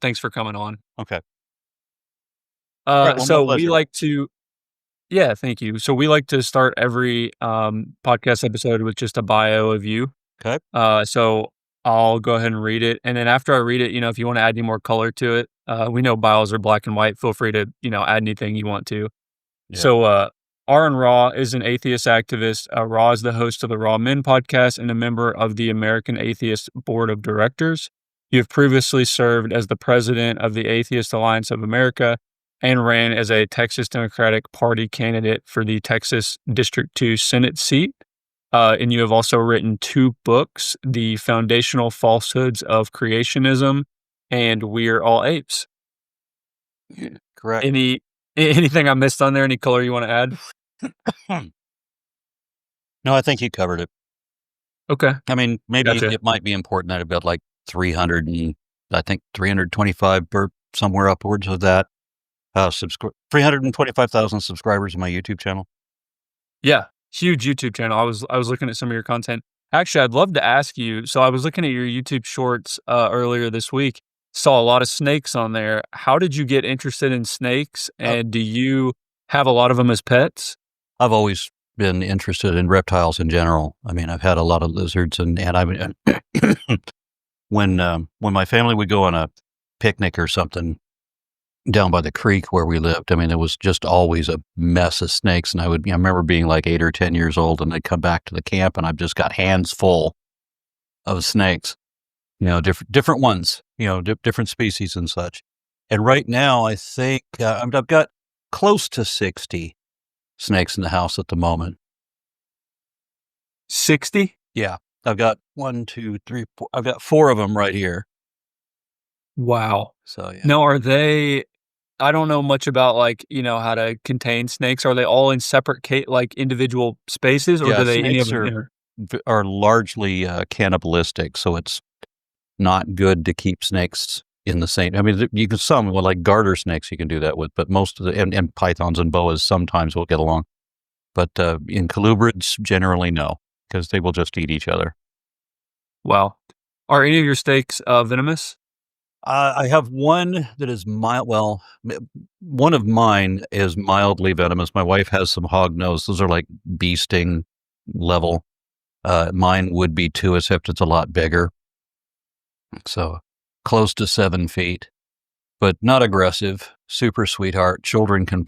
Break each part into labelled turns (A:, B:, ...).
A: Thanks for coming on.
B: Okay. All right. Well, my
A: So we
B: pleasure.
A: like to, yeah, thank you. So we like to start every podcast episode with just a bio of you.
B: Okay.
A: So I'll go ahead and read it, and then after I read it, if you want to add any more color to it, we know bios are black and white. Feel free to add anything you want to.
B: Yeah.
A: So Aron Raw is an atheist activist. Raw is the host of the Raw Men podcast and a member of the American Atheist Board of Directors. You have previously served as the president of the Atheist Alliance of America and ran as a Texas Democratic Party candidate for the Texas District 2 Senate seat. And you have also written 2 books, The Foundational Falsehoods of Creationism and We're All Apes.
B: Correct.
A: Anything I missed on there? Any color you want to add?
B: No, I think you covered it.
A: Okay.
B: I mean, maybe
A: Gotcha.
B: it might be important that I've got like 325 or somewhere upwards of that. 325,000 subscribers on my YouTube channel.
A: Yeah, huge YouTube channel. I was looking at some of your content. Actually, I'd love to ask you. So I was looking at your YouTube shorts earlier this week. Saw a lot of snakes on there. How did you get interested in snakes? And do you have a lot of them as pets?
B: I've always been interested in reptiles in general. I mean, I've had a lot of lizards, and I when my family would go on a picnic or something down by the creek where we lived, I mean, it was just always a mess of snakes. And I remember being like 8 or 10 years old, and I'd come back to the camp, and I've just got hands full of snakes, different ones, different species and such. And right now, I think I've got close to 60 snakes in the house at the moment.
A: 60?
B: Yeah. I've got 1, 2, 3, 4. I've got 4 of them right here.
A: Wow.
B: So, yeah.
A: Now, I don't know much about how to contain snakes. Are they all in separate, individual spaces, or do they any of them
B: are largely cannibalistic, so it's not good to keep snakes in the same. I mean, you can like garter snakes you can do that with, but most of and pythons and boas sometimes will get along, but in colubrids generally no, because they will just eat each other.
A: Wow. Are any of your snakes venomous?
B: I have one that is mild. Well, one of mine is mildly venomous. My wife has some hog nose. Those are like bee sting level. Mine would be too, except it's a lot bigger. So close to 7 feet, but not aggressive. Super sweetheart. Children can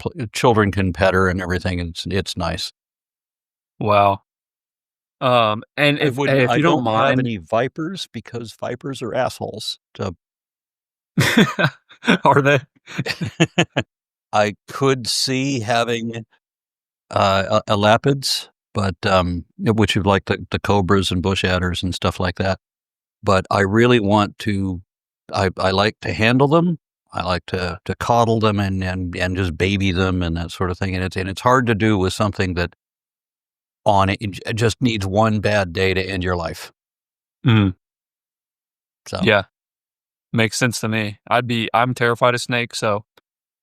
B: pet her and everything. It's nice.
A: Wow. And if you don't mind,
B: have any vipers, because vipers are assholes. So.
A: Are they?
B: I could see having elapids, but which is like the cobras and bush adders and stuff like that. But I really want to. I like to handle them. I like to coddle them and just baby them and that sort of thing. And it's hard to do with something that it just needs one bad day to end your life.
A: Mm.
B: So
A: yeah. Makes sense to me. I'm terrified of snakes, so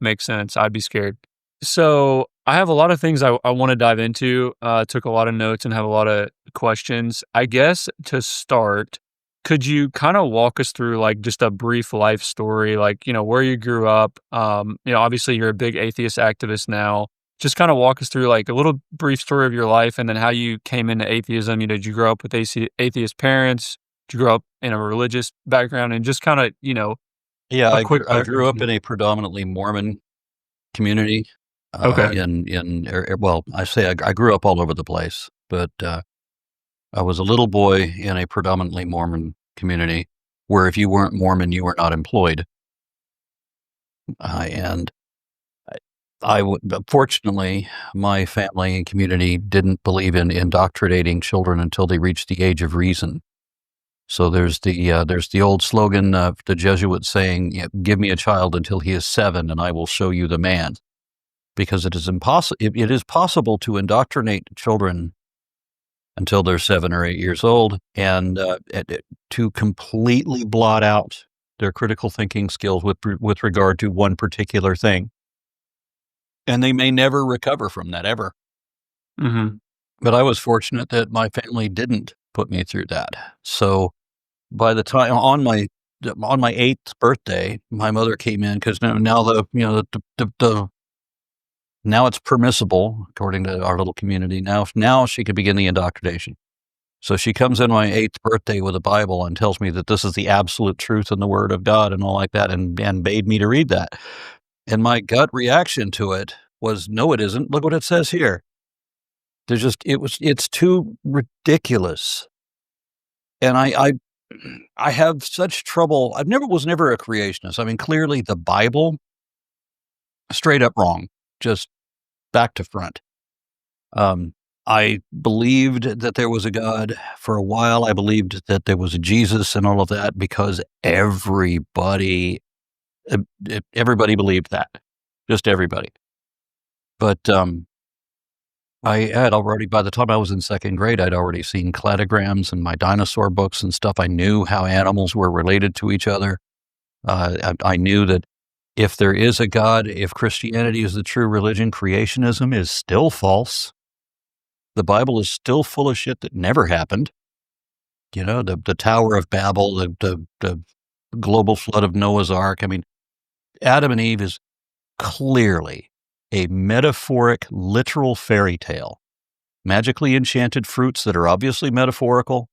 A: makes sense. I'd be scared. So I have a lot of things I want to dive into. Took a lot of notes and have a lot of questions. I guess to start, could you kind of walk us through like just a brief life story, like, where you grew up? Obviously you're a big atheist activist now. Just kind of walk us through like a little brief story of your life and then how you came into atheism. Did you grow up with atheist parents? Did you grow up in a religious background, and just kind of,
B: Yeah, I grew up in a predominantly Mormon community.
A: Okay.
B: I grew up all over the place, but I was a little boy in a predominantly Mormon community where if you weren't Mormon, you were not employed. Fortunately, my family and community didn't believe in indoctrinating children until they reached the age of reason. So there's the old slogan of the Jesuits saying, "Give me a child until he is 7, and I will show you the man," because it is possible to indoctrinate children until they're 7 or 8 years old, and to completely blot out their critical thinking skills with regard to one particular thing, and they may never recover from that ever.
A: Mm-hmm.
B: But I was fortunate that my family didn't put me through that. So by the time on my on my 8th birthday, my mother came in because now now it's permissible according to our little community. Now she could begin the indoctrination. So she comes in my 8th birthday with a Bible and tells me that this is the absolute truth in the Word of God and all like that, and bade me to read that. And my gut reaction to it was, no, it isn't. Look what it says here. It's too ridiculous. And I have such trouble. Was never a creationist. I mean, clearly the Bible, straight up wrong, just back to front. I believed that there was a God for a while. I believed that there was a Jesus and all of that because everybody believed that, just everybody. But I had already, by the time I was in 2nd grade, I'd already seen cladograms in my dinosaur books and stuff. I knew how animals were related to each other. I knew that if there is a God, if Christianity is the true religion, creationism is still false. The Bible is still full of shit that never happened. You know, the Tower of Babel, the global flood of Noah's Ark. I mean, Adam and Eve is clearly a metaphoric, literal fairy tale. Magically enchanted fruits that are obviously metaphorical.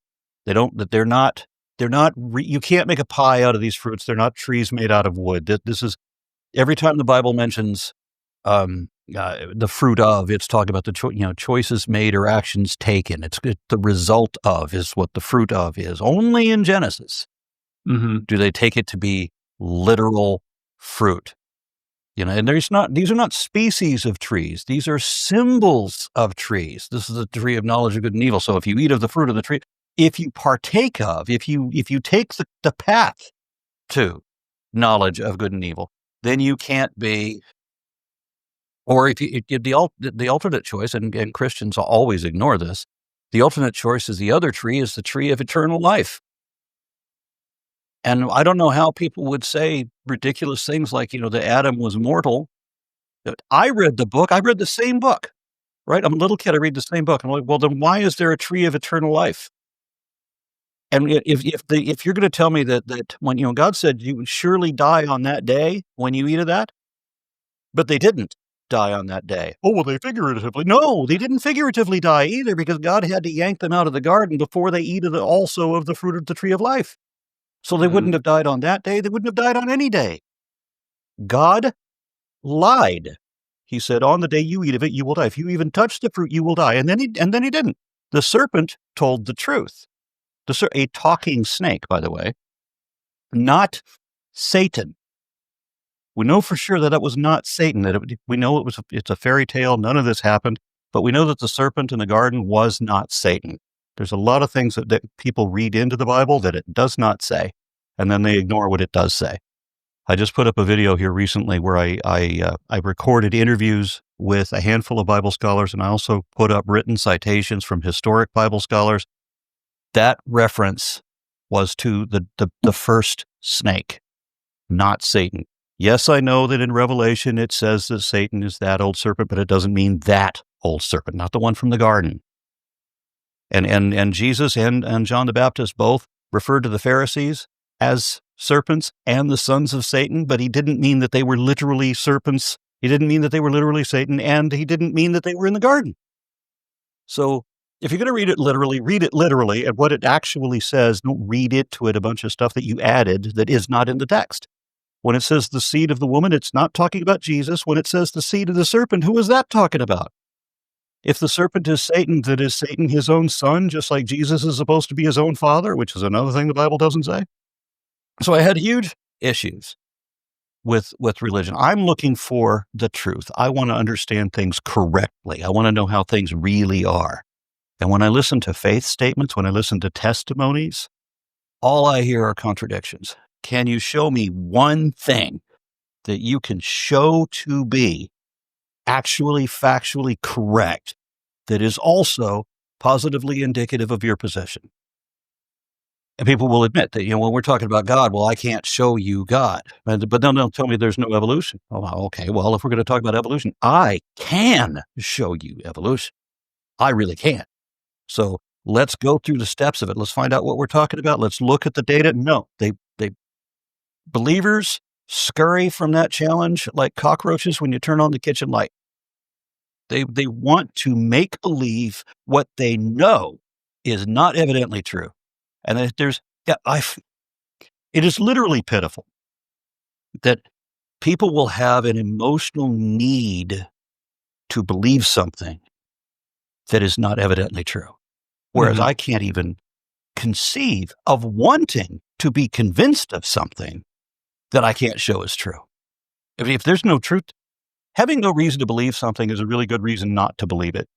B: They're not, you can't make a pie out of these fruits. They're not trees made out of wood. This is, every time the Bible mentions the fruit of, it's talking about the choices made or actions taken. It's the result of is what the fruit of is. Only in Genesis do they take it to be literal fruit. You know, and these are not species of trees. These are symbols of trees. This is the tree of knowledge of good and evil. So if you eat of the fruit of the tree, if you partake of, if you take the path to knowledge of good and evil, then you can't be. Or if the alternate choice, and Christians always ignore this, the alternate choice is the other tree is the tree of eternal life. And I don't know how people would say ridiculous things like, that Adam was mortal. I read the book. I read the same book, right? I'm a little kid. I read the same book. I'm like, well, then why is there a tree of eternal life? And if you're going to tell me that when, God said you would surely die on that day when you eat of that, but they didn't die on that day. Oh, well, they figuratively. No, they didn't figuratively die either because God had to yank them out of the garden before they eat also of the fruit of the tree of life. So they wouldn't have died on that day. They wouldn't have died on any day. God lied. He said, on the day you eat of it, you will die. If you even touch the fruit, you will die. And then he didn't. The serpent told the truth. A talking snake, by the way, not Satan. We know for sure that was not Satan. We know it's a fairy tale. None of this happened. But we know that the serpent in the garden was not Satan. There's a lot of things that people read into the Bible that it does not say, and then they ignore what it does say. I just put up a video here recently where I recorded interviews with a handful of Bible scholars, and I also put up written citations from historic Bible scholars. That reference was to the first snake, not Satan. Yes, I know that in Revelation it says that Satan is that old serpent, but it doesn't mean that old serpent, not the one from the garden. And Jesus and John the Baptist both referred to the Pharisees as serpents and the sons of Satan, but he didn't mean that they were literally serpents. He didn't mean that they were literally Satan, and he didn't mean that they were in the garden. So if you're going to read it literally, and what it actually says. Don't read into it a bunch of stuff that you added that is not in the text. When it says the seed of the woman, it's not talking about Jesus. When it says the seed of the serpent, who is that talking about? If the serpent is Satan, then is Satan his own son, just like Jesus is supposed to be his own father, which is another thing the Bible doesn't say? So I had huge issues with religion. I'm looking for the truth. I want to understand things correctly. I want to know how things really are. And when I listen to faith statements, when I listen to testimonies, all I hear are contradictions. Can you show me one thing that you can show to be actually factually correct that is also positively indicative of your position? And people will admit that, when we're talking about God, well, I can't show you God. But then they'll tell me there's no evolution. Oh, okay, well, if we're going to talk about evolution, I can show you evolution. I really can. So let's go through the steps of it. Let's find out what we're talking about. Let's look at the data. No, they Believers scurry from that challenge like cockroaches when you turn on the kitchen light. They want to make believe what they know is not evidently true. And it is literally pitiful that people will have an emotional need to believe something that is not evidently true. Whereas I can't even conceive of wanting to be convinced of something that I can't show is true. If there's no truth, having no reason to believe something is a really good reason not to believe it.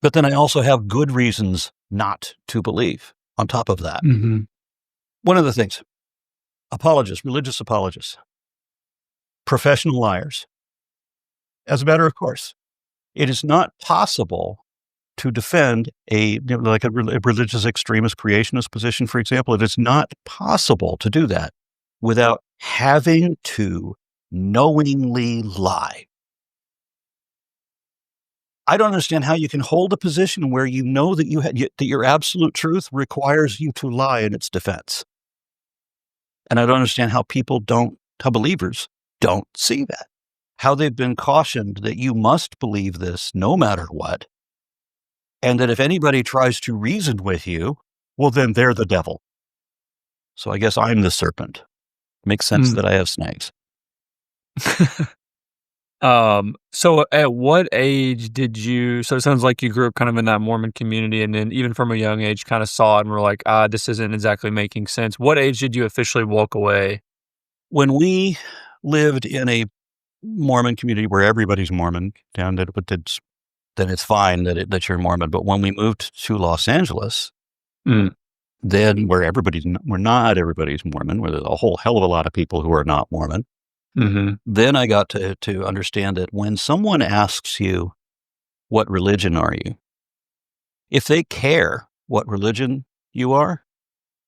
B: But then I also have good reasons not to believe on top of that. One of the things, apologists, religious apologists, professional liars. As a matter of course, it is not possible to defend a religious extremist creationist position, for example. It is not possible to do that without having to knowingly lie. I don't understand how you can hold a position where you know that that your absolute truth requires you to lie in its defense. And I don't understand how believers don't see that. How they've been cautioned that you must believe this no matter what. And that if anybody tries to reason with you, well, then they're the devil. So I guess I'm the serpent. Makes sense that I have snakes.
A: So at what age so it sounds like you grew up kind of in that Mormon community, and then even from a young age kind of saw it and were like, this isn't exactly making sense. What age did you officially walk away?
B: When we lived in a Mormon community where everybody's Mormon, then it's fine that you're Mormon. But when we moved to Los Angeles, then where not everybody's Mormon, where there's a whole hell of a lot of people who are not Mormon, then I got to understand that when someone asks you, what religion are you? If they care what religion you are,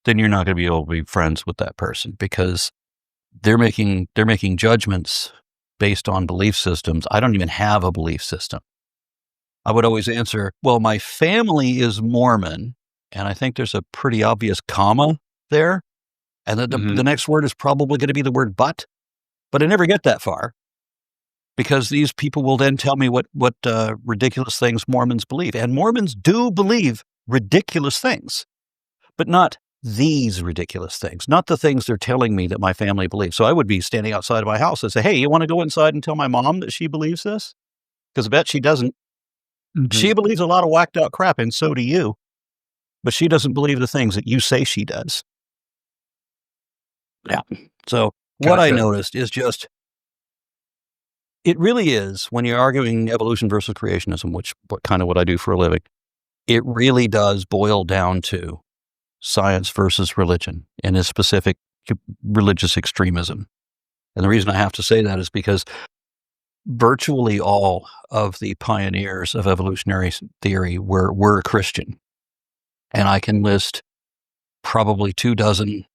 B: then you're not going to be able to be friends with that person, because they're making judgments based on belief systems. I don't even have a belief system. I would always answer, well, my family is Mormon, and I think there's a pretty obvious comma there, and the next word is probably going to be the word but I never get that far, because these people will then tell me what ridiculous things Mormons believe. And Mormons do believe ridiculous things, but not these ridiculous things, not the things they're telling me that my family believes. So I would be standing outside of my house and say, hey, you want to go inside and tell my mom that she believes this? Because I bet she doesn't. She believes a lot of whacked out crap, and so do you. But she doesn't believe the things that you say she does. Yeah. So what I noticed is just, it really is, when you're arguing evolution versus creationism, what I do for a living, it really does boil down to science versus religion, and a specific religious extremism. And the reason I have to say that is because virtually all of the pioneers of evolutionary theory were Christian. And I can list probably 24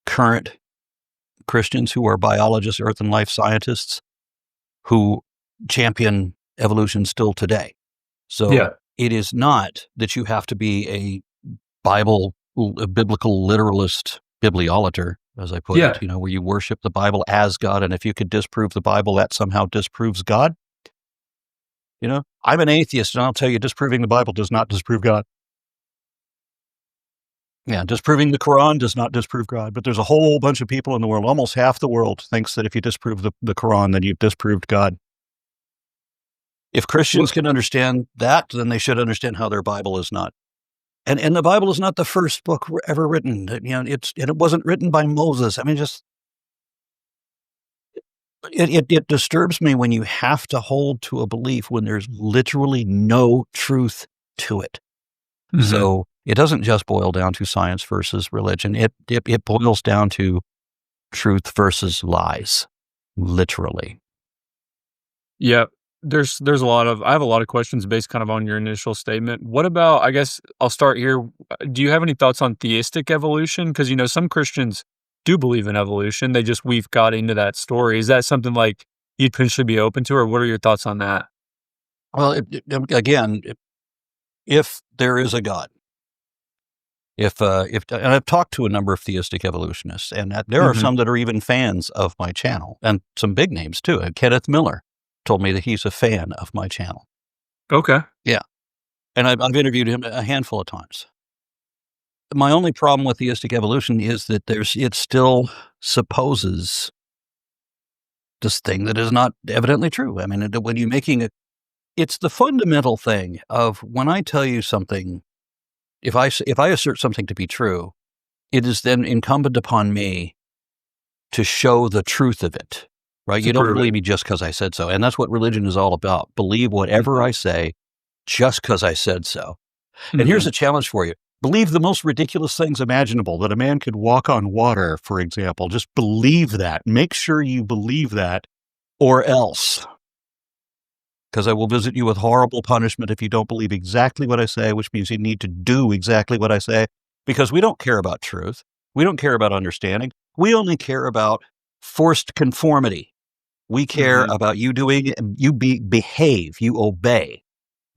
B: current Christians who are biologists, earth and life scientists, who champion evolution still today. So it is not that you have to be a biblical literalist, bibliolater, as I put it, where you worship the Bible as God. And if you could disprove the Bible, that somehow disproves God. I'm an atheist, and I'll tell you, disproving the Bible does not disprove God. Yeah, disproving the Quran does not disprove God. But there's a whole bunch of people in the world, almost half the world, thinks that if you disprove the Quran, then you've disproved God. If Christians can understand that, then they should understand how their Bible is not. And the Bible is not the first book ever written. It wasn't written by Moses. I mean, it disturbs me when you have to hold to a belief when there's literally no truth to it. So it doesn't just boil down to science versus religion. It boils down to truth versus lies, literally.
A: Yeah. There's I have a lot of questions based kind of on your initial statement. What about, I guess I'll start here. Do you have any thoughts on theistic evolution? Because, some Christians do believe in evolution. They just weave God into that story. Is that something like you'd potentially be open to, or what are your thoughts on that?
B: Well, again, if there is a God, And I've talked to a number of theistic evolutionists, and there are some that are even fans of my channel, and some big names too. Kenneth Miller told me that he's a fan of my channel.
A: Okay.
B: Yeah. And I've interviewed him a handful of times. My only problem with theistic evolution is that it still supposes this thing that is not evidently true. I mean, when you're making it's the fundamental thing of when I tell you something, if I assert something to be true, it is then incumbent upon me to show the truth of it, right? You don't believe me just because I said so. And that's what religion is all about. Believe whatever I say just because I said so. And here's a challenge for you. Believe the most ridiculous things imaginable, that a man could walk on water, for example. Just believe that. Make sure you believe that, or else. Because I will visit you with horrible punishment if you don't believe exactly what I say, which means you need to do exactly what I say, because we don't care about truth. We don't care about understanding. We only care about forced conformity. We care about you behave, you obey.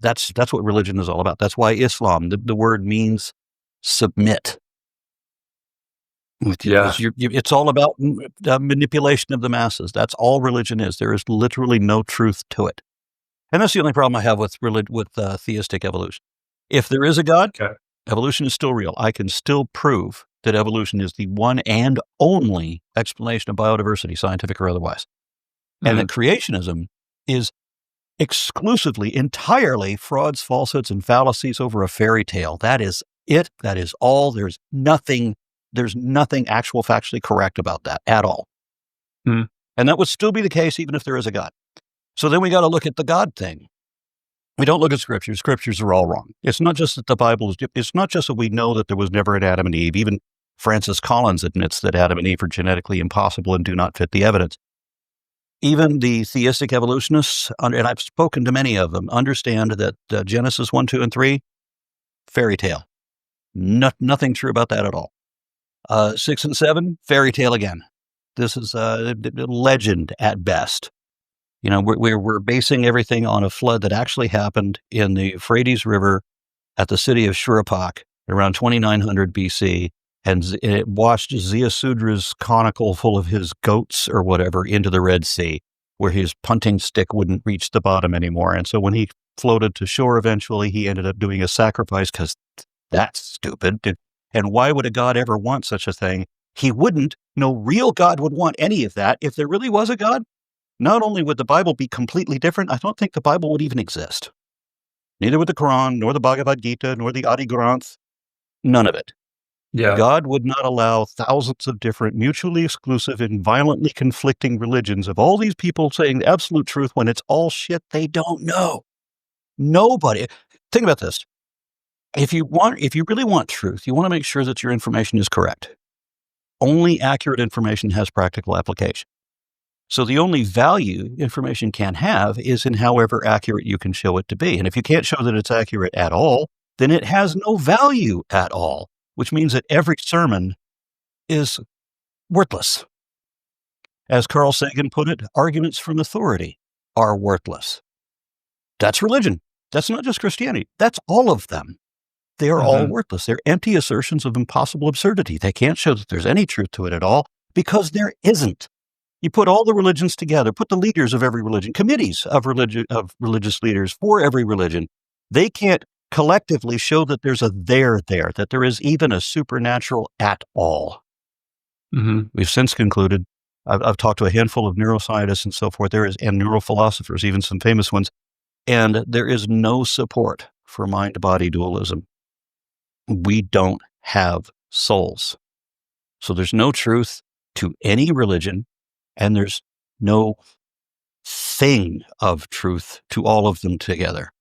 B: That's what religion is all about. That's why Islam, the word means submit.
A: Yeah.
B: It's all about manipulation of the masses. That's all religion is. There is literally no truth to it. And that's the only problem I have with theistic evolution. If there is a God, evolution is still real. I can still prove that evolution is the one and only explanation of biodiversity, scientific or otherwise. And that creationism is exclusively, entirely frauds, falsehoods, and fallacies over a fairy tale. That is it. That is all. There's nothing actual factually correct about that at all. And that would still be the case even if there is a God. So then we got to look at the God thing. We don't look at scriptures. Scriptures are all wrong. It's not just that the Bible is, it's not just that we know that there was never an Adam and Eve. Even Francis Collins admits that Adam and Eve are genetically impossible and do not fit the evidence. Even the theistic evolutionists, and I've spoken to many of them, understand that Genesis 1, 2, and 3, fairy tale. Nothing true about that at all. 6 and 7, fairy tale again. This is a legend at best. You know, we're basing everything on a flood that actually happened in the Euphrates River at the city of Shurapak around 2900 BC, and it washed Ziusudra's conical full of his goats or whatever into the Red Sea, where his punting stick wouldn't reach the bottom anymore. And so when he floated to shore eventually, he ended up doing a sacrifice because that's stupid. And why would a God ever want such a thing? He wouldn't. No real God would want any of that. If there really was a God, not only would the Bible be completely different, I don't think the Bible would even exist. Neither would the Quran, nor the Bhagavad Gita, nor the Adi Granth. None of it.
A: Yeah.
B: God would not allow thousands of different mutually exclusive and violently conflicting religions of all these people saying the absolute truth when it's all shit they don't know. Nobody. Think about this. If you really want truth, you want to make sure that your information is correct. Only accurate information has practical application. So the only value information can have is in however accurate you can show it to be. And if you can't show that it's accurate at all, then it has no value at all, which means that every sermon is worthless. As Carl Sagan put it, arguments from authority are worthless. That's religion. That's not just Christianity. That's all of them. They are all worthless. They're empty assertions of impossible absurdity. They can't show that there's any truth to it at all because there isn't. You put all the religions together, put the leaders of every religion, committees of religious leaders for every religion. They can't collectively show that there's a there, that there is even a supernatural at all. We've since concluded, I've talked to a handful of neuroscientists and so forth, and neurophilosophers, even some famous ones, and there is no support for mind-body dualism. We don't have souls. So there's no truth to any religion, and there's no thing of truth to all of them together.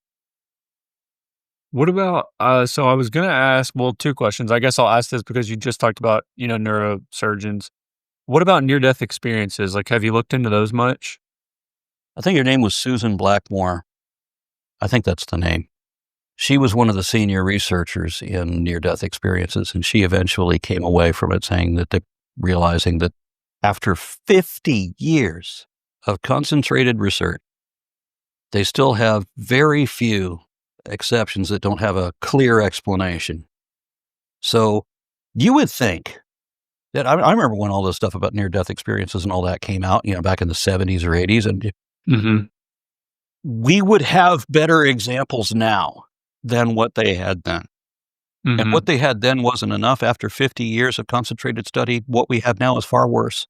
A: What about, so I was going to ask, well, two questions. I guess I'll ask this because you just talked about, neurosurgeons. What about near-death experiences? Like, have you looked into those much?
B: I think her name was Susan Blackmore. I think that's the name. She was one of the senior researchers in near-death experiences, and she eventually came away from it realizing that after 50 years of concentrated research, they still have very few exceptions that don't have a clear explanation. So you would think that I remember when all this stuff about near-death experiences and all that came out, back in the 70s or 80s, and
A: Mm-hmm.
B: we would have better examples now than what they had then. And
A: Mm-hmm.
B: what they had then wasn't enough. After 50 years of concentrated study, what we have now is far worse.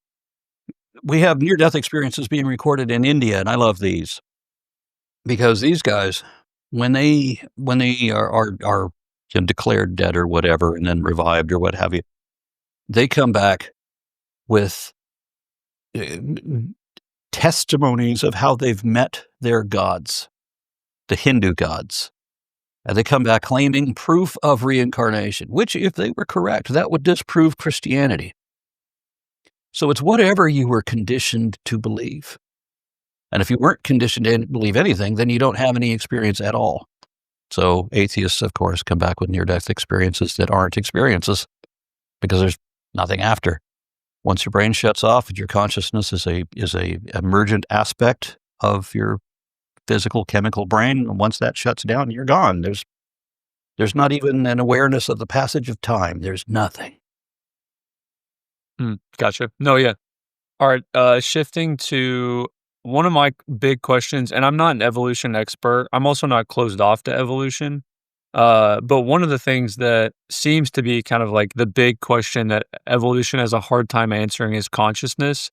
B: We have near-death experiences being recorded in India, and I love these because these guys, when they are declared dead or whatever, and then revived or what have you, they come back with testimonies of how they've met their gods, the Hindu gods. And they come back claiming proof of reincarnation, which, if they were correct, that would disprove Christianity. So it's whatever you were conditioned to believe. And if you weren't conditioned to believe anything, then you don't have any experience at all. So atheists, of course, come back with near-death experiences that aren't experiences because there's nothing after. Once your brain shuts off, your consciousness is a emergent aspect of your physical chemical brain. And once that shuts down, you're gone. There's not even an awareness of the passage of time. There's nothing.
A: Gotcha. No, yeah. All right. Shifting to one of my big questions, and I'm not an evolution expert. I'm also not closed off to evolution. But one of the things that seems to be kind of like the big question that evolution has a hard time answering is consciousness.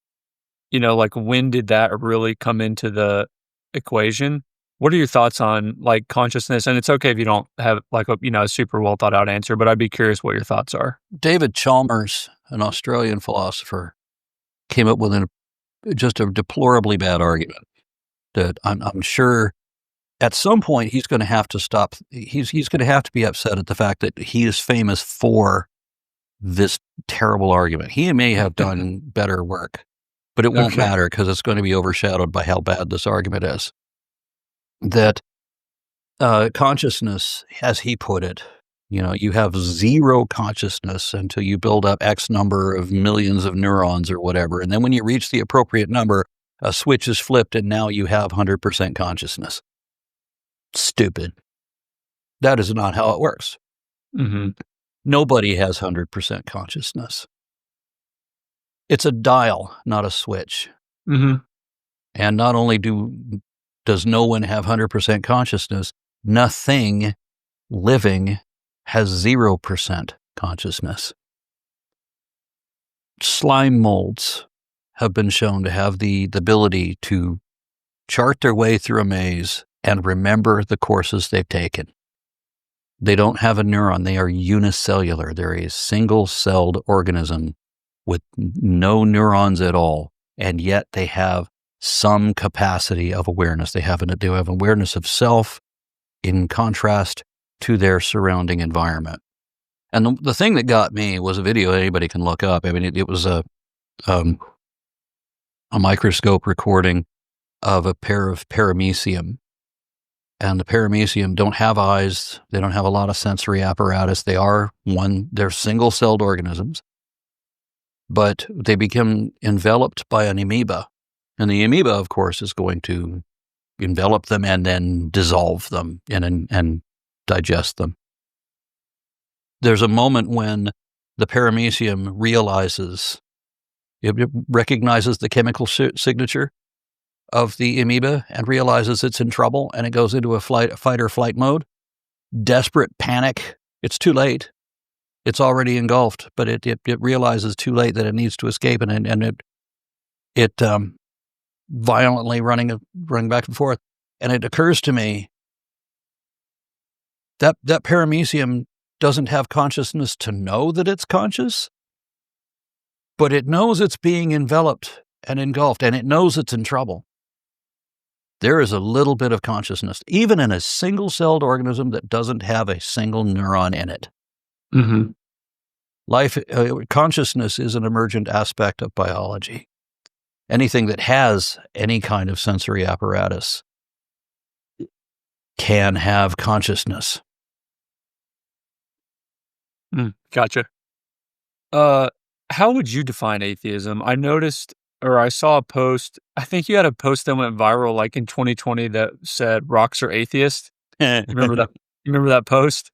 A: Like when did that really come into the equation? What are your thoughts on like consciousness? And it's okay if you don't have like a super well thought out answer, but I'd be curious what your thoughts are.
B: David Chalmers, an Australian philosopher, came up with just a deplorably bad argument that I'm sure at some point he's going to have to stop. He's going to have to be upset at the fact that he is famous for this terrible argument. He may have done better work, but it won't matter because it's going to be overshadowed by how bad this argument is. That consciousness, as he put it, you have zero consciousness until you build up X number of millions of neurons or whatever. And then when you reach the appropriate number, a switch is flipped and now you have 100% consciousness. Stupid. That is not how it works.
A: Mm-hmm.
B: Nobody has 100% consciousness. It's a dial, not a switch.
A: Mm-hmm.
B: And not only does no one have 100% consciousness, nothing living has 0% consciousness. Slime molds have been shown to have the ability to chart their way through a maze and remember the courses they've taken. They don't have a neuron. They are unicellular. They're a single-celled organism with no neurons at all, and yet they have some capacity of awareness. They have awareness of self in contrast to their surrounding environment. And the thing that got me was a video anybody can look up. I mean, it was a microscope recording of a pair of paramecium. And the paramecium don't have eyes. They don't have a lot of sensory apparatus. They're single-celled organisms. But they become enveloped by an amoeba. And the amoeba, of course, is going to envelop them and then dissolve them and digest them. There's a moment when the paramecium it recognizes the chemical signature of the amoeba and realizes it's in trouble, and it goes into a fight or flight mode. Desperate panic. It's too late. It's already engulfed, but it realizes too late that it needs to escape, and it violently running back and forth. And it occurs to me that paramecium doesn't have consciousness to know that it's conscious, but it knows it's being enveloped and engulfed, and it knows it's in trouble. There is a little bit of consciousness, even in a single-celled organism that doesn't have a single neuron in it.
A: Mm-hmm.
B: Consciousness is an emergent aspect of biology. Anything that has any kind of sensory apparatus can have consciousness.
A: Gotcha. How would you define atheism? I noticed, or I saw a post, I think you had a post that went viral like in 2020 that said rocks are atheist. You remember that post?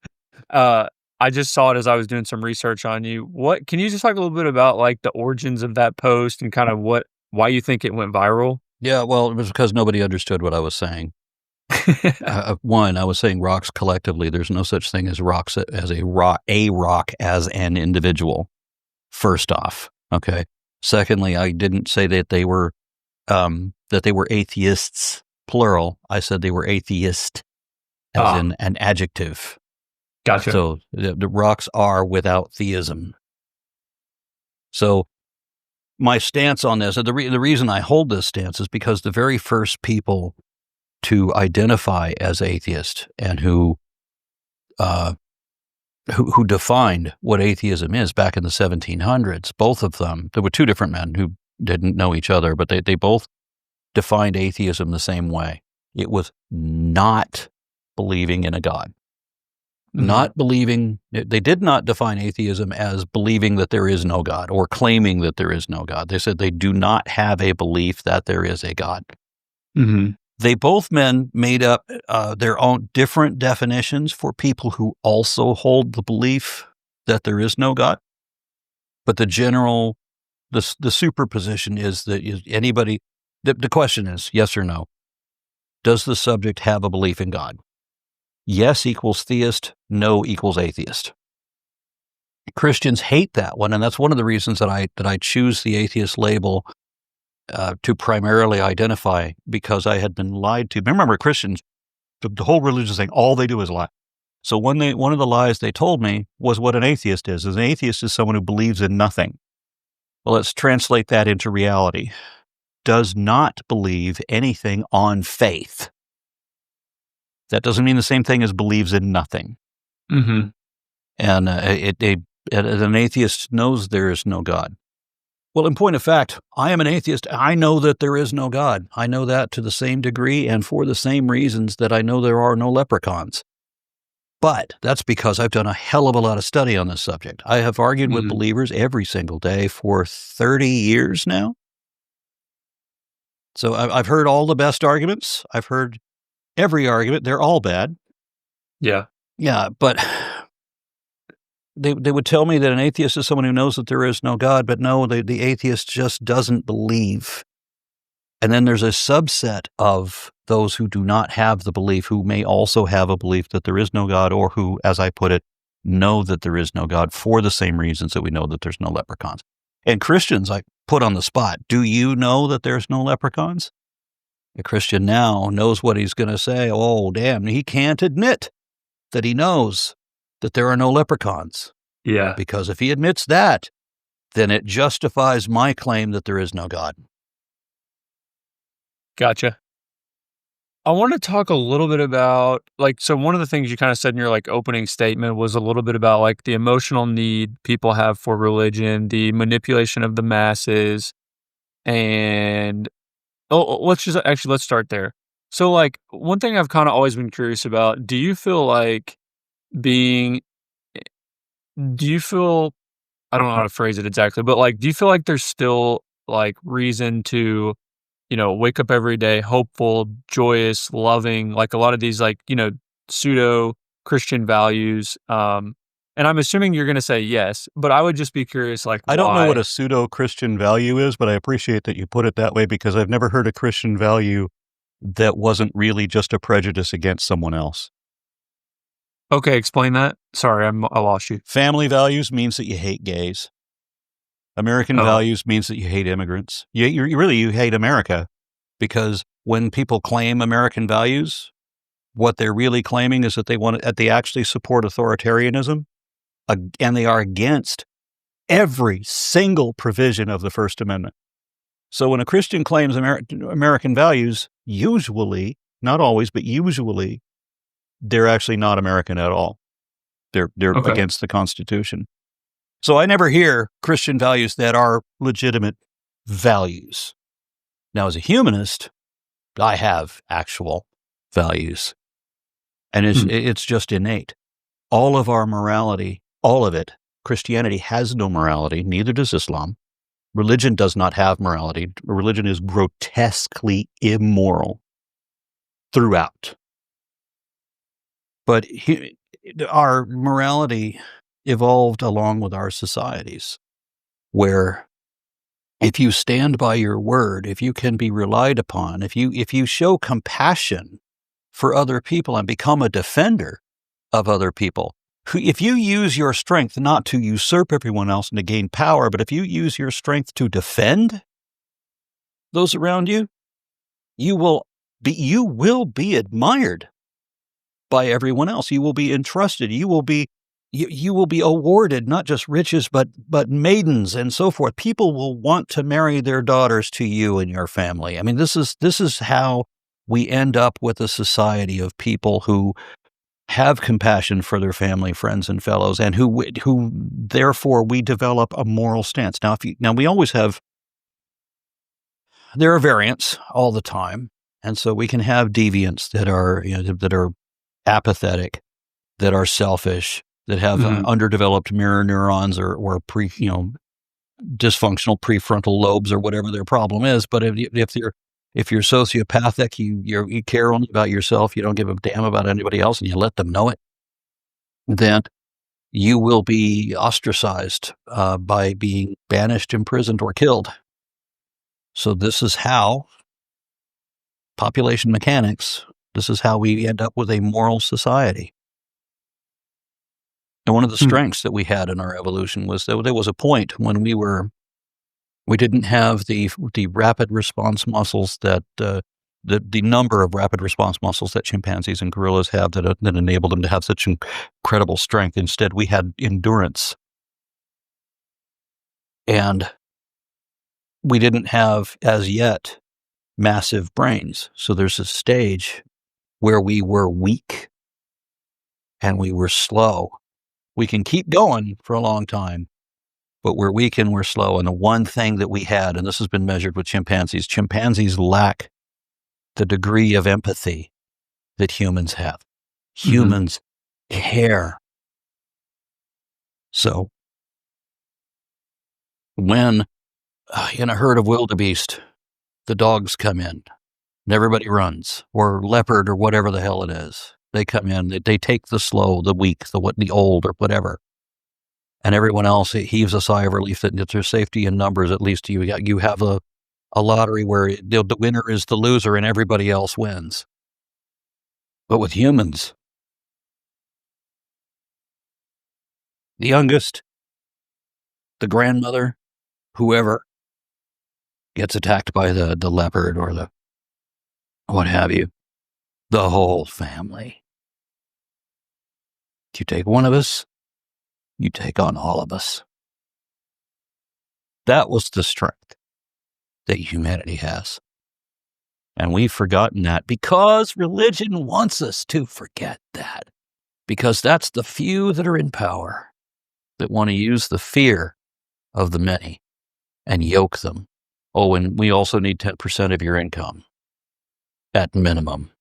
A: I just saw it as I was doing some research on you. What can you just talk a little bit about, like, the origins of that post and kind of why you think it went viral?
B: Yeah, well, it was because nobody understood what I was saying. One, I was saying rocks collectively. There's no such thing as rocks as a rock as an individual. First off, okay. Secondly, I didn't say that they were atheists, plural. I said they were atheist, as in an adjective.
A: Gotcha.
B: So the rocks are without theism. So my stance on this, the reason I hold this stance is because the very first people to identify as atheist and who defined what atheism is back in the 1700s, both of them, there were two different men who didn't know each other, but they both defined atheism the same way. It was not believing in a God. Not believing, they did not define atheism as believing that there is no God or claiming that there is no God. They said they do not have a belief that there is a God.
A: Mm-hmm.
B: They both men made up their own different definitions for people who also hold the belief that there is no God. But the general, the superposition is that anybody, the question is yes or no. Does the subject have a belief in God? Yes equals theist, no equals atheist. Christians hate that one, and that's one of the reasons that I choose the atheist label to primarily identify, because I had been lied to. Remember, Christians, the whole religious thing, all they do is lie. So one of the lies they told me was what an atheist is. An atheist is someone who believes in nothing. Well, let's translate that into reality. Does not believe anything on faith. That doesn't mean the same thing as believes in nothing.
A: Mm-hmm.
B: And an atheist knows there is no God. Well, in point of fact, I am an atheist. I know that there is no God. I know that to the same degree and for the same reasons that I know there are no leprechauns. But that's because I've done a hell of a lot of study on this subject. I have argued with believers every single day for 30 years now. So I've heard all the best arguments. I've heard every argument. They're all bad.
A: Yeah.
B: Yeah, but they would tell me that an atheist is someone who knows that there is no God, but no, the atheist just doesn't believe. And then there's a subset of those who do not have the belief, who may also have a belief that there is no God, or who, as I put it, know that there is no God for the same reasons that we know that there's no leprechauns. And Christians, I put on the spot, do you know that there's no leprechauns? A Christian now knows what he's going to say. Oh, damn, he can't admit that he knows that there are no leprechauns.
A: Yeah.
B: Because if he admits that, then it justifies my claim that there is no God.
A: Gotcha. I want to talk a little bit about, like, so one of the things you kind of said in your, like, opening statement was a little bit about, like, the emotional need people have for religion, the manipulation of the masses, and let's start there. So, like, one thing I've kind of always been curious about, do you feel, I don't know how to phrase it exactly, but, like, do you feel like there's still, like, reason to, wake up every day hopeful, joyous, loving, like a lot of these, like, pseudo Christian values? And I'm assuming you're going to say yes, but I would just be curious, like,
B: I don't know
A: why?
B: what a pseudo Christian value is, but I appreciate that you put it that way, because I've never heard a Christian value that wasn't really just a prejudice against someone else.
A: Okay, explain that. Sorry, I lost you.
B: Family values means that you hate gays. American values means that you hate immigrants. You hate America, because when people claim American values, what they're really claiming is that they actually support authoritarianism, and they are against every single provision of the First Amendment. So when a Christian claims American values, usually, not always, but usually, they're actually not American at all. They're
A: Okay.
B: against the Constitution. So I never hear Christian values that are legitimate values. Now, as a humanist, I have actual values, and it's just innate. All of our morality, all of it, Christianity has no morality, neither does Islam. Religion does not have morality. Religion is grotesquely immoral throughout. But our morality evolved along with our societies, where if you stand by your word, if you can be relied upon, if you show compassion for other people and become a defender of other people, if you use your strength not to usurp everyone else and to gain power, but if you use your strength to defend those around you, you will be admired by everyone else. You will be entrusted. You will be awarded not just riches, but maidens and so forth. People will want to marry their daughters to you and your family. I mean, this is how we end up with a society of people who have compassion for their family, friends, and fellows, and who therefore we develop a moral stance. Now we always have, there are variants all the time, and so we can have deviants that are apathetic, that are selfish, that have underdeveloped mirror neurons or dysfunctional prefrontal lobes or whatever their problem is. But if you're sociopathic, you care only about yourself, you don't give a damn about anybody else, and you let them know it, then you will be ostracized by being banished, imprisoned, or killed. So this is how population mechanics. This is how we end up with a moral society. And one of the strengths that we had in our evolution was that there was a point when we didn't have the rapid response muscles that the number of rapid response muscles that chimpanzees and gorillas have that enable them to have such incredible strength. Instead, we had endurance, and we didn't have as yet massive brains. So there's a stage where we were weak and we were slow. We can keep going for a long time, but we're weak and we're slow. And the one thing that we had, and this has been measured with chimpanzees lack the degree of empathy that humans have. Humans care. So when in a herd of wildebeest, the dogs come in and everybody runs, or leopard or whatever the hell it is, they come in, they take the slow, the weak, the old or whatever. And everyone else heaves a sigh of relief that there's safety in numbers. At least you have a lottery where the winner is the loser and everybody else wins. But with humans, the youngest, the grandmother, whoever gets attacked by the leopard or the what have you, the whole family. If you take one of us, you take on all of us. That was the strength that humanity has. And we've forgotten that because religion wants us to forget that. Because that's the few that are in power that want to use the fear of the many and yoke them. Oh, and we also need 10% of your income at minimum.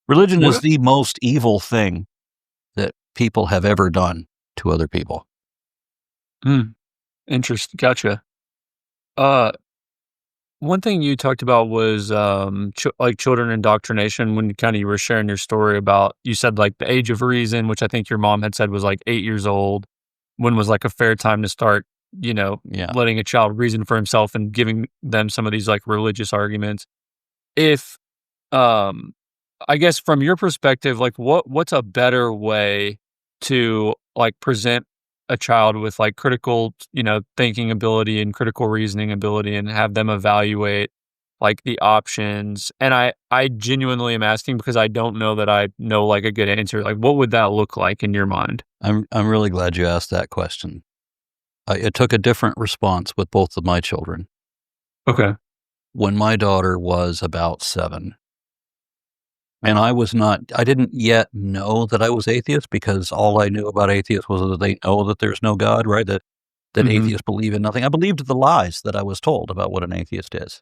B: Religion is the most evil thing that people have ever done to other people.
A: Interesting. Gotcha. One thing you talked about was like children indoctrination. When you were sharing your story about, you said like the age of reason, which I think your mom had said was like 8 years old. When was like a fair time to start, letting a child reason for himself and giving them some of these like religious arguments. If I guess from your perspective, like what's a better way to like present a child with like critical, thinking ability and critical reasoning ability, and have them evaluate like the options? And I genuinely am asking because I don't know that I know like a good answer. Like, what would that look like in your mind?
B: I'm really glad you asked that question. It took a different response with both of my children.
A: Okay.
B: When my daughter was about 7, and I didn't yet know that I was atheist, because all I knew about atheists was that they know that there's no God, right? That atheists believe in nothing. I believed the lies that I was told about what an atheist is.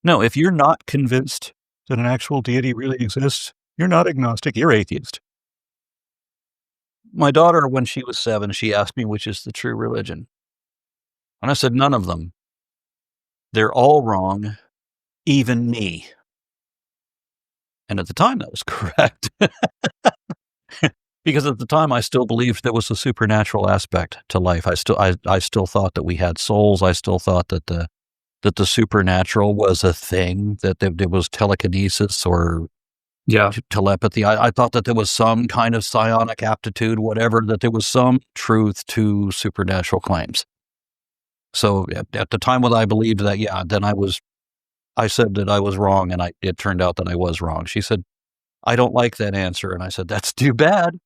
B: No, if you're not convinced that an actual deity really exists, you're not agnostic, you're atheist. My daughter, when she was 7, she asked me which is the true religion. And I said, none of them. They're all wrong, even me. And at the time, that was correct. Because at the time, I still believed there was a supernatural aspect to life. I still thought that we had souls. I still thought that the supernatural was a thing, that there was telekinesis or telepathy. I thought that there was some kind of psionic aptitude, whatever, that there was some truth to supernatural claims. So at the time when I believed that, then I said that I was wrong, and it turned out that I was wrong. She said, I don't like that answer. And I said, that's too bad.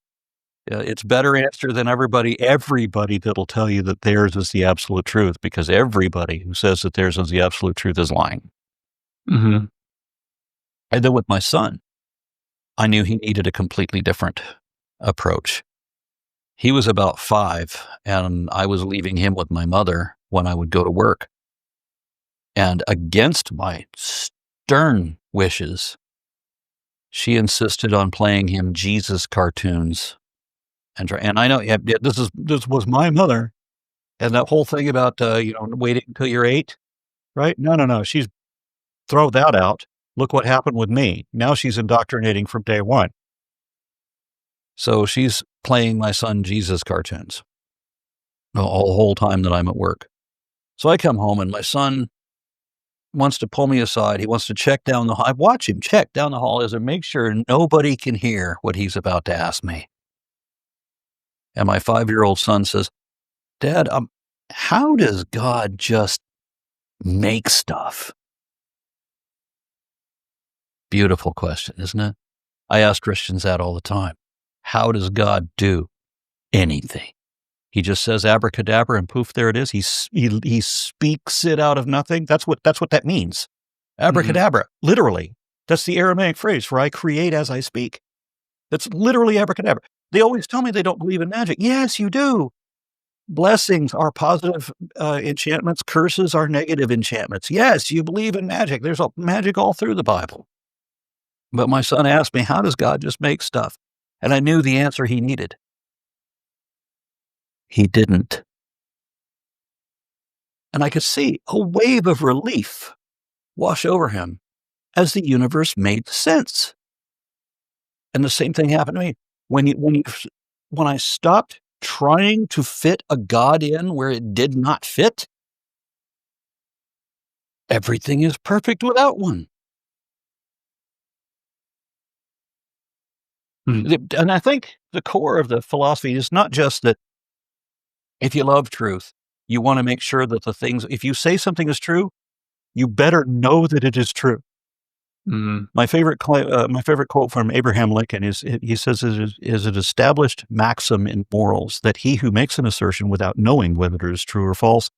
B: It's better answer than everybody that'll tell you that theirs is the absolute truth, because everybody who says that theirs is the absolute truth is lying.
A: Mm-hmm.
B: And then with my son, I knew he needed a completely different approach. He was about 5, and I was leaving him with my mother when I would go to work. And against my stern wishes, she insisted on playing him Jesus cartoons. And I know this was my mother, and that whole thing about waiting until you're 8, right? No. She's throw that out. Look what happened with me. Now she's indoctrinating from day one. So she's playing my son Jesus cartoons the whole time that I'm at work. So I come home, and my son wants to pull me aside. He wants to check down the hall. I watch him check down the hall and make sure nobody can hear what he's about to ask me. And my 5-year-old son says, Dad, how does God just make stuff? Beautiful question, isn't it? I ask Christians that all the time. How does God do anything? He just says abracadabra and poof, there it is. He speaks it out of nothing. That's what that means. Abracadabra, literally. That's the Aramaic phrase for I create as I speak. That's literally abracadabra. They always tell me they don't believe in magic. Yes, you do. Blessings are positive enchantments. Curses are negative enchantments. Yes, you believe in magic. There's magic all through the Bible. But my son asked me, how does God just make stuff? And I knew the answer he needed. He didn't. And I could see a wave of relief wash over him as the universe made sense. And the same thing happened to me. When I stopped trying to fit a God in where it did not fit, everything is perfect without one. And I think the core of the philosophy is not just that if you love truth, you want to make sure that if you say something is true, you better know that it is true. Mm-hmm. My favorite quote from Abraham Lincoln is, he says, it is an established maxim in morals that he who makes an assertion without knowing whether it is true or false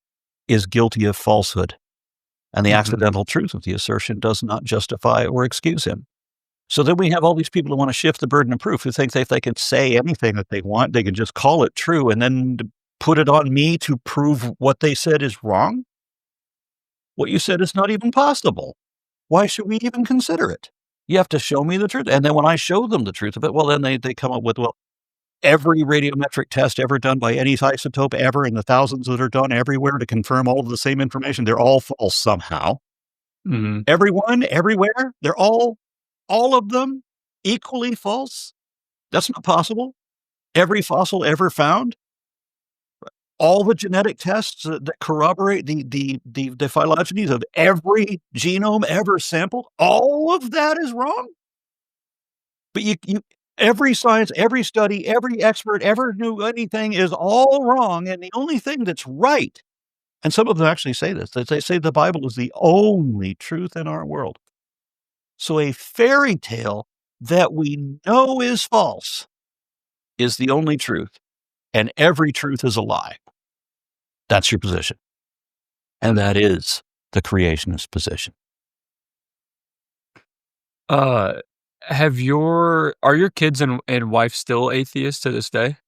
B: is guilty of falsehood. And the accidental truth of the assertion does not justify or excuse him. So then we have all these people who want to shift the burden of proof, who think that if they can say anything that they want, they can just call it true and then put it on me to prove what they said is wrong. What you said is not even possible. Why should we even consider it? You have to show me the truth. And then when I show them the truth of it, well, then they come up with, every radiometric test ever done by any isotope ever, and the thousands that are done everywhere to confirm all of the same information, they're all false somehow. Mm-hmm. Everyone, everywhere, they're all of them equally false. That's not possible. Every fossil ever found, all the genetic tests that corroborate the phylogenies of every genome ever sampled, all of that is wrong. But every science, every study, every expert ever knew anything is all wrong, and the only thing that's right, and some of them actually say this, that they say the Bible is the only truth in our world. So a fairy tale that we know is false is the only truth, and every truth is a lie. That's your position. And that is the creationist position.
A: Are your kids and wife still atheists to this day?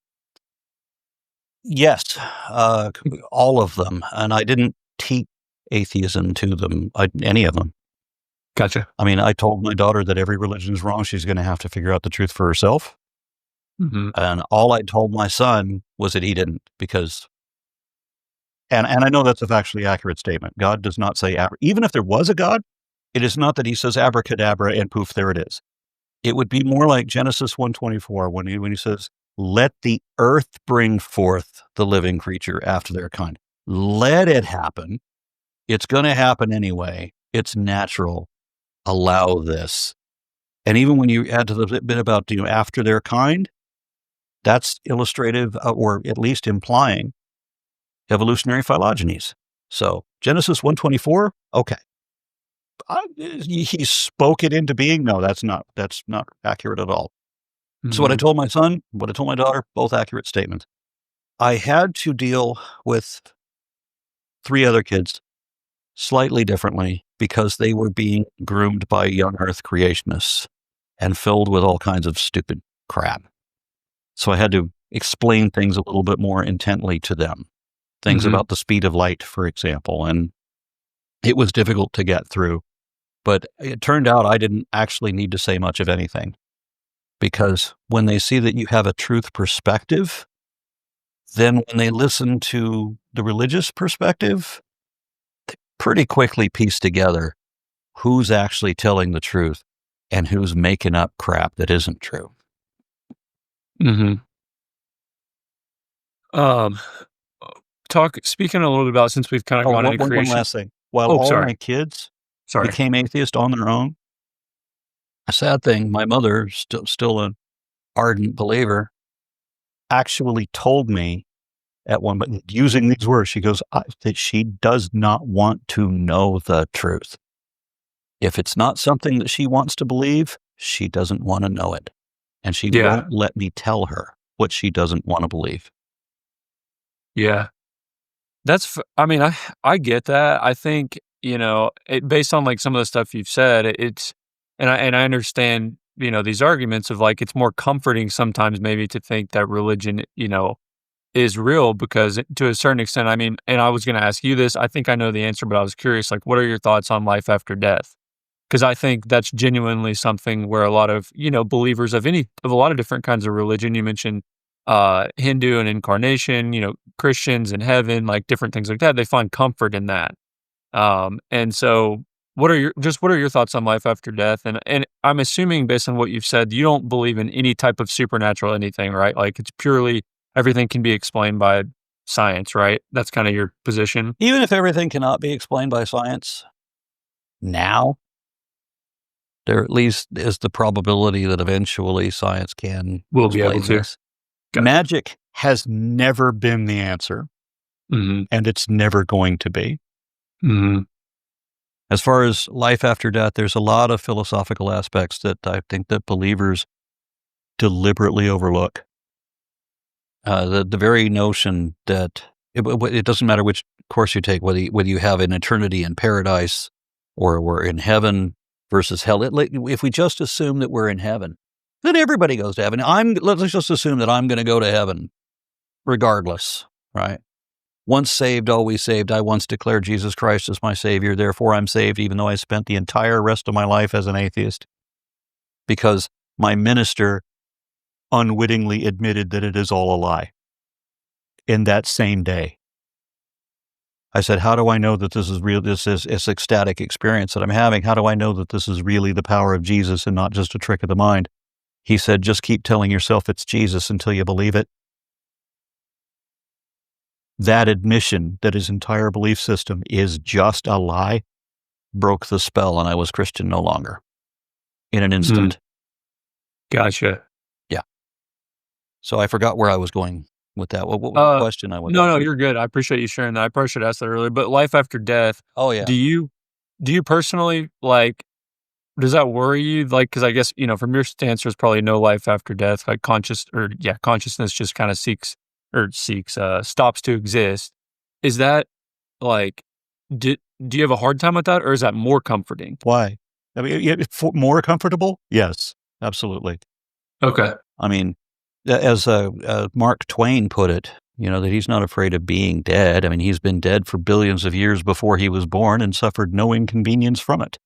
B: Yes, all of them. And I didn't teach atheism to them, any of them.
A: Gotcha.
B: I mean, I told my daughter that every religion is wrong. She's going to have to figure out the truth for herself. Mm-hmm. And all I told my son was that he didn't, because, and I know that's a factually accurate statement. God does not say, even if there was a God, it is not that he says abracadabra and poof, there it is. It would be more like Genesis 1:24 when he says, "Let the earth bring forth the living creature after their kind." Let it happen. It's going to happen anyway. It's natural. Allow this. And even when you add to the bit about, after their kind, that's illustrative or at least implying evolutionary phylogenies. So Genesis 1:24, okay. He spoke it into being. No, that's not accurate at all.
A: Mhm.
B: So what I told my son, what I told my daughter, both accurate statements. I had to deal with 3 other kids slightly differently because they were being groomed by young earth creationists and filled with all kinds of stupid crap. So I had to explain things a little bit more intently to them. Things
A: Mhm.
B: about the speed of light, for example, and it was difficult to get through. But it turned out I didn't actually need to say much of anything, because when they see that you have a truth perspective, then when they listen to the religious perspective, they pretty quickly piece together who's actually telling the truth and who's making up crap that isn't true.
A: Mhm. Um, speaking a little bit about, since we've kinda
B: Oh,
A: gone into
B: one
A: creation.
B: last thing. While
A: Oh,
B: all
A: sorry.
B: my kids
A: Sorry.
B: became atheist on their own, a sad thing, my mother, still an ardent believer, actually told me at one, but using these words, she goes, that she does not want to know the truth. If it's not something that she wants to believe, she doesn't want to know it. And she
A: Yeah.
B: won't let me tell her what she doesn't want to believe.
A: Yeah. I mean, I get that. I think, based on, like, some of the stuff you've said, it's and I understand, these arguments of, like, it's more comforting sometimes maybe to think that religion, is real, because to a certain extent, I mean, and I was gonna ask you this, I think I know the answer, but I was curious, like, what are your thoughts on life after death? Because I think that's genuinely something where a lot of, believers of a lot of different kinds of religion, you mentioned, Hindu and incarnation, Christians and heaven, like different things like that, they find comfort in that. And so what are your thoughts on life after death? And I'm assuming, based on what you've said, you don't believe in any type of supernatural anything, right? Like, it's purely everything can be explained by science, right? That's kind of your position.
B: Even if everything cannot be explained by science now, there at least is the probability that eventually science can
A: We'll be able
B: explain
A: to.
B: this.
A: Gotcha.
B: Magic has never been the answer,
A: Mhm.
B: and it's never going to be.
A: Mhm.
B: As far as life after death, there's a lot of philosophical aspects that I think that believers deliberately overlook. The very notion that it doesn't matter which course you take, whether you have an eternity in paradise or we're in heaven versus hell. If we just assume that we're in heaven, then everybody goes to heaven. Let's just assume that I'm going to go to heaven regardless, right? Once saved, always saved. I once declared Jesus Christ as my Savior. Therefore, I'm saved, even though I spent the entire rest of my life as an atheist, because my minister unwittingly admitted that it is all a lie in that same day. I said, how do I know that this is real? This is ecstatic experience that I'm having. How do I know that this is really the power of Jesus and not just a trick of the mind? He said, just keep telling yourself it's Jesus until you believe it. That admission that his entire belief system is just a lie broke the spell, and I was Christian no longer in an
A: Mm.
B: instant.
A: Gotcha.
B: Yeah. So I forgot where I was going with that. What was the
A: Uh,
B: question I was
A: no,
B: asking?
A: you're good. I appreciate you sharing that. I probably should ask that earlier, but life after death,
B: Oh, yeah.
A: do you personally, like, does that worry you? Like, because I guess, from your stance, there's probably no life after death, like consciousness just kind of stops to exist. Is that, like, do, do you have a hard time with that, or is that more comforting?
B: Why? I mean, more comfortable? Yes, absolutely.
A: Okay.
B: I mean, as Mark Twain put it, that he's not afraid of being dead. I mean, he's been dead for billions of years before he was born and suffered no inconvenience from it.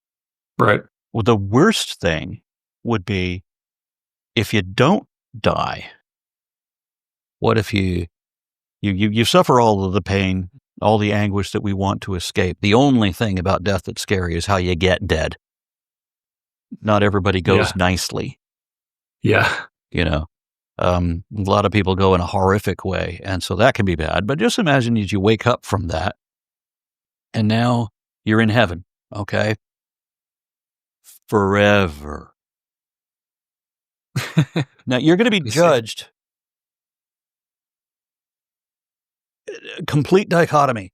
A: Right.
B: Well, the worst thing would be if you don't die. What if you suffer all of the pain, all the anguish that we want to escape? The only thing about death that's scary is how you get dead. Not everybody
A: Yeah.
B: goes nicely.
A: Yeah.
B: you know. A lot of people go in a horrific way, and so that can be bad. But just imagine that you wake up from that, and now you're in heaven, okay? Forever. Now, you're gonna be
A: I see.
B: judged. Complete dichotomy.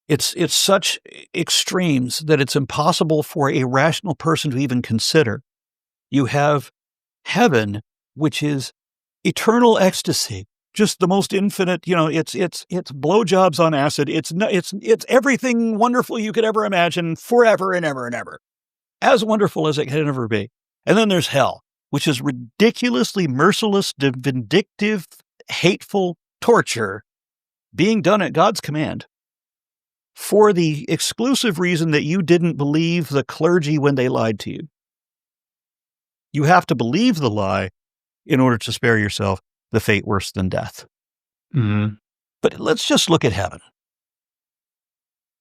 B: It's such extremes that it's impossible for a rational person to even consider. You have heaven, which is eternal ecstasy, just the most infinite. It's blowjobs on acid. It's everything wonderful you could ever imagine, forever and ever and ever, as wonderful as it can ever be. And then there's hell, which is ridiculously merciless, vindictive, hateful torture being done at God's command, for the exclusive reason that you didn't believe the clergy when they lied to you. You have to believe the lie in order to spare yourself the fate worse than death.
A: Mhm.
B: But let's just look at heaven.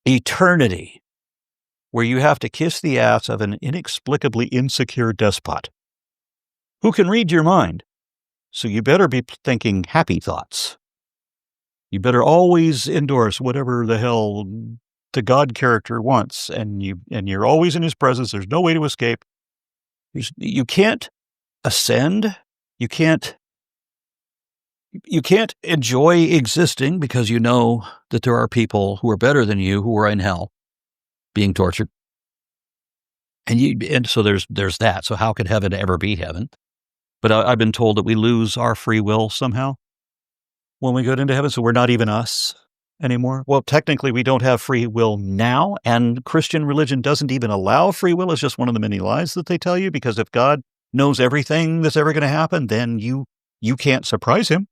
B: Eternity, where you have to kiss the ass of an inexplicably insecure despot who can read your mind. So you better be thinking happy thoughts. You better always endorse whatever the hell the God character wants, and you're always in his presence. There's no way to escape. You can't ascend. You can't enjoy existing because you know that there are people who are better than you who are in hell being tortured. And so there's that. So how could heaven ever be heaven? But I've been told that we lose our free will somehow when we go into heaven, so we're not even us anymore. Well, technically, we don't have free will now, and Christian religion doesn't even allow free will. It's just one of the many lies that they tell you, because if God knows everything that's ever going to happen, then you can't surprise him.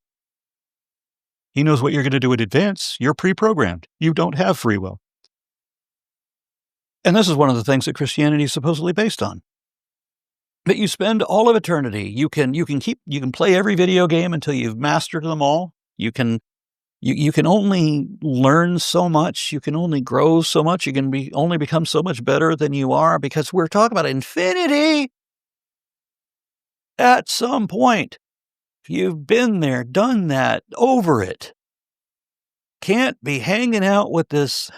B: He knows what you're going to do in advance. You're pre-programmed. You don't have free will. And this is one of the things that Christianity is supposedly based on. But you spend all of eternity. You can play every video game until you've mastered them all. You can only learn so much. You can only grow so much. You can only become so much better than you are, because we're talking about infinity. At some point, if you've been there, done that, over it, can't be hanging out with this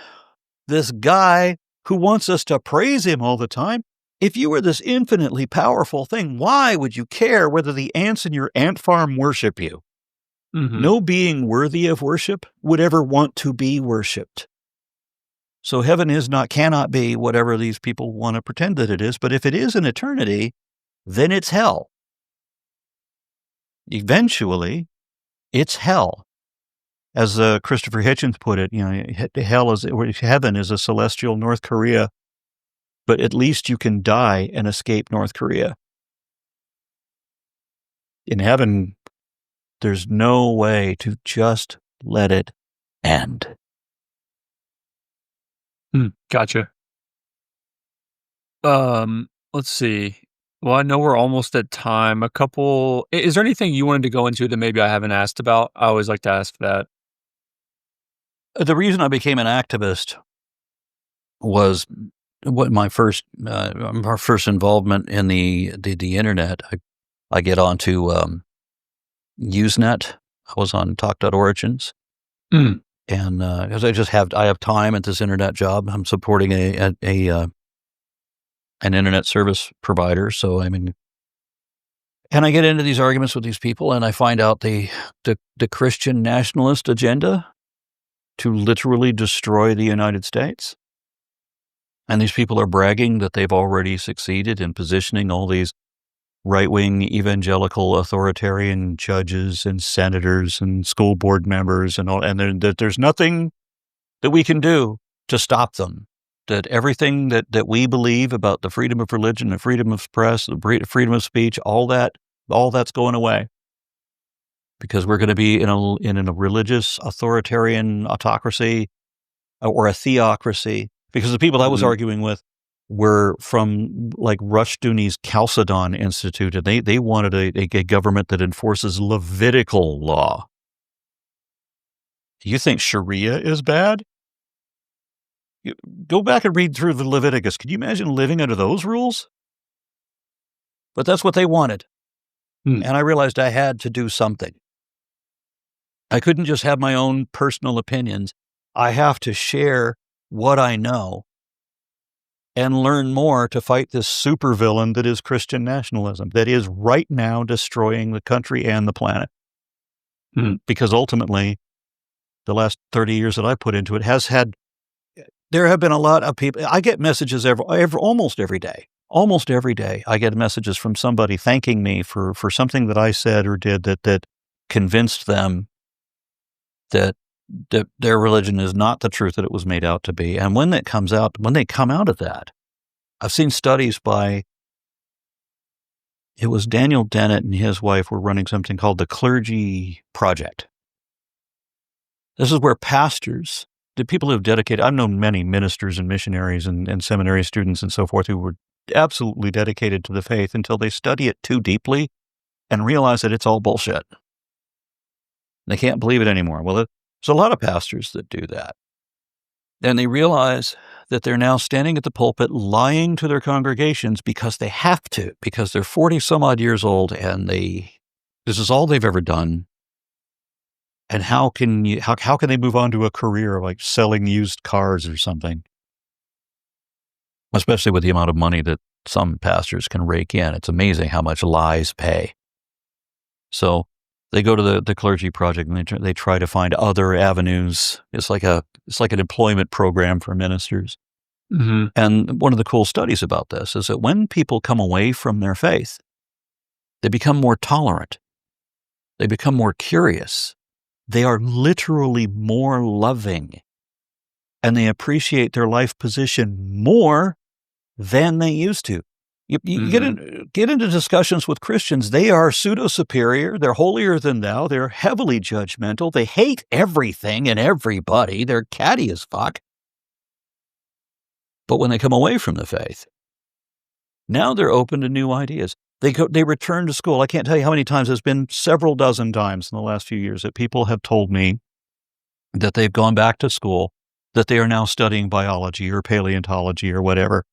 B: guy who wants us to praise him all the time. If you were this infinitely powerful thing, why would you care whether the ants in your ant farm worship you?
A: Mhm.
B: No being worthy of worship would ever want to be worshipped. So heaven cannot be whatever these people want to pretend that it is. But if it is an eternity, then it's hell. Eventually, it's hell. As Christopher Hitchens put it, heaven is a celestial North Korea, but at least you can die and escape North Korea. In heaven, there's no way to just let it end.
A: Gotcha. Let's see. Well, I know we're almost at time. Is there anything you wanted to go into that maybe I haven't asked about? I always like to ask that.
B: The reason I became an activist was my first involvement in the internet. I get onto Usenet. I was on Talk.origins.
A: Mm.
B: And because I have time at this internet job. I'm supporting an internet service provider. So and I get into these arguments with these people, and I find out the Christian nationalist agenda to literally destroy the United States. And these people are bragging that they've already succeeded in positioning all these right-wing evangelical authoritarian judges and senators and school board members and all, and there's nothing that we can do to stop them. That everything that we believe about the freedom of religion, the freedom of press, the freedom of speech, all that's going away, because we're going to be in a religious authoritarian autocracy or a theocracy. Because the people I was arguing with were from like Rushdoony's Chalcedon Institute, and they wanted a government that enforces Levitical law. Do you think Sharia is bad? Go back and read through the Leviticus. Could you imagine living under those rules? But that's what they wanted. And I realized I had to do something. I couldn't just have my own personal opinions. I have to share what I know and learn more to fight this supervillain that is Christian nationalism, that is right now destroying the country and the planet. Because ultimately, the last 30 years that I put into it there have been a lot of people. I get messages almost every day. Almost every day, I get messages from somebody thanking me for something that I said or did that convinced them that their religion is not the truth that it was made out to be. And when they come out of that, I've seen studies it was Daniel Dennett and his wife were running something called the Clergy Project. This is where pastors, the people who have dedicated, I've known many ministers and missionaries and seminary students and so forth who were absolutely dedicated to the faith until they study it too deeply and realize that it's all bullshit. They can't believe it anymore. Well, there's a lot of pastors that do that. And they realize that they're now standing at the pulpit lying to their congregations because they have to, because they're 40 some odd years old and this is all they've ever done. And how can they move on to a career like selling used cars or something? Especially with the amount of money that some pastors can rake in. It's amazing how much lies pay. So they go to the Clergy Project and they try to find other avenues. It's like an employment program for ministers. Mm-hmm. And one of the cool studies about this is that when people come away from their faith, they become more tolerant. They become more curious. They are literally more loving. And they appreciate their life position more than they used to. You get into discussions with Christians. They are pseudo-superior. They're holier than thou. They're heavily judgmental. They hate everything and everybody. They're catty as fuck. But when they come away from the faith, now they're open to new ideas. They return to school. I can't tell you how many times. There's been several dozen times in the last few years that people have told me that they've gone back to school, that they are now studying biology or paleontology or whatever,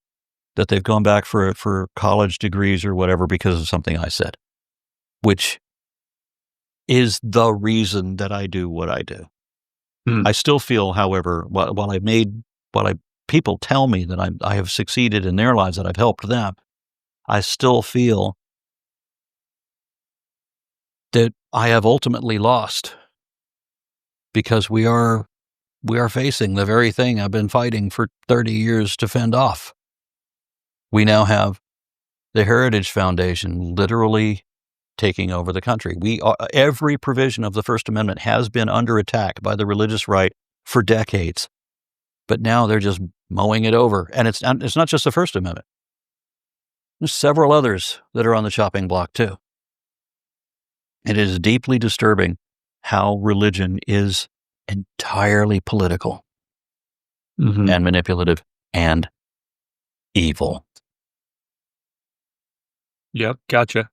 B: that they've gone back for college degrees or whatever because of something I said, which is the reason that I do what I do. I still feel, however, while people tell me that I have succeeded in their lives, that I've helped them, I still feel that I have ultimately lost, because we are facing the very thing I've been fighting for 30 years to fend off. We now have the Heritage Foundation literally taking over the country. Every provision of the First Amendment has been under attack by the religious right for decades, but now they're just mowing it over. And it's not just the First Amendment. There's several others that are on the chopping block too. It is deeply disturbing how religion is entirely political and manipulative and evil.
A: Yep, gotcha.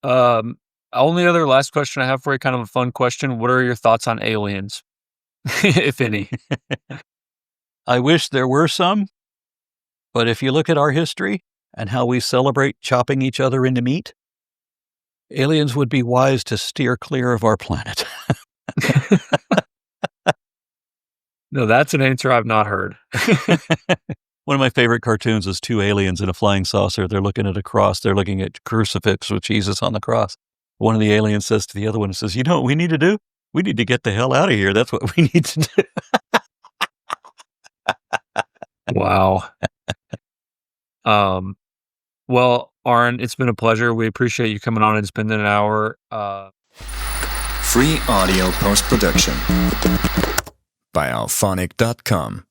A: Only other last question I have for you, kind of a fun question. What are your thoughts on aliens, if any?
B: I wish there were some, but if you look at our history and how we celebrate chopping each other into meat, aliens would be wise to steer clear of our planet.
A: No, that's an answer I've not heard.
B: One of my favorite cartoons is two aliens in a flying saucer. They're looking at a cross. They're looking at crucifix with Jesus on the cross. One of the aliens says to the other one, says, "You know what we need to do? We need to get the hell out of here. That's what we need to do."
A: Wow. Well, Aron, it's been a pleasure. We appreciate you coming on and spending an hour.
C: Free audio post-production by alphonic.com.